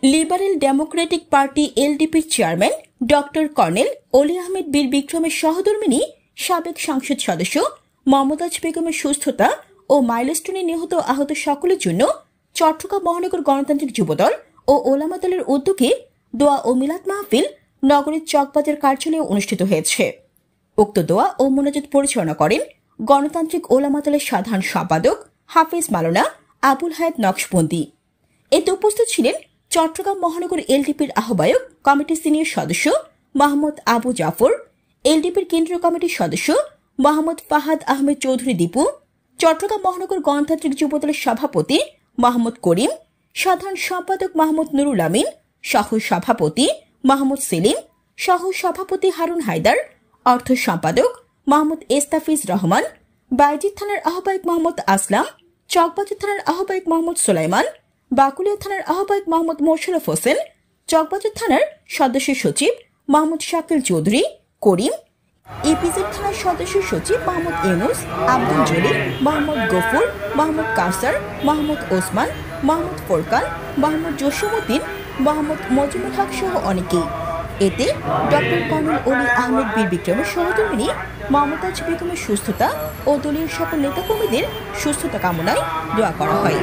Liberal democratic party এলডিপির chairman doctor colonel Oli Ahmed বীর বিক্রমের সহধর্মিণী সাবেক সংসদ সদস্য মমতাজ বেগমের সুস্থতা ও মাইলস্টোনে নিহত আহত সকলের জন্য চট্টগ্রাম মহানগর গণতান্ত্রিক যুবদল ও ওলামা দলের উদ্যোগে দোয়া ও মিলাদ মাহফিল নগরীর চকবাজার কার্যালয়ে অনুষ্ঠিত হয়েছে। উক্ত দোয়া ও মোনাজাত পরিচালনা করেন গণতান্ত্রিক ওলামা দলের সাধারণ সম্পাদক হাফিজ মাওলানা আবুল হায়াত নকশবন্দি। এতে উপস্থিত ছিলেন চট্টগ্রাম মহানগর এলডিপির আহ্বায়ক কমিটির সিনিয়র সদস্য মোহাম্মদ আবু জাফর, এলডিপির কেন্দ্রীয় কমিটির সদস্য মোহাম্মদ ফাহাদ আহমেদ চৌধুরী দীপু, চট্টগ্রাম মহানগর গণতান্ত্রিক যুবদলের সভাপতি মোহাম্মদ করিম, সাধারণ সম্পাদক মোহাম্মদ নুরুল আমিন, সহ সভাপতি মোহাম্মদ সেলিম, সহ সভাপতি হারুন হায়দার, অর্থ সম্পাদক মোহাম্মদ এস্তাফিজ রহমান, বাইজিদ থানার আহ্বায়ক মোহাম্মদ আসলাম, চকবাজার থানার আহ্বায়ক মোহাম্মদ সুলাইমান, বাকুলিয়া থানার আহ্বায়ক মোহাম্মদ মোশাররফ হোসেন, চকবাজার থানার সদস্য সচিব মোহাম্মদ শাকিল চৌধুরী, করিম, ইপিজেড থানার সদস্য সচিব মোহাম্মদ ইউনুস, আব্দুল জলিল, মোহাম্মদ গফুর, মোহাম্মদ কাউসার, মোহাম্মদ ওসমান, মোহাম্মদ ফোরকান, মোহাম্মদ জসিমউদ্দিন, মোহাম্মদ মজিবুল হক সহ অনেকেই। এতে ডক্টর কর্নেল অলি আহমেদ বীর বিক্রমের সহধর্মিণী মমতাজ বেগমের সুস্থতা ও দলীয় সকল নেতাকর্মীদের সুস্থতা কামনায় দোয়া করা হয়।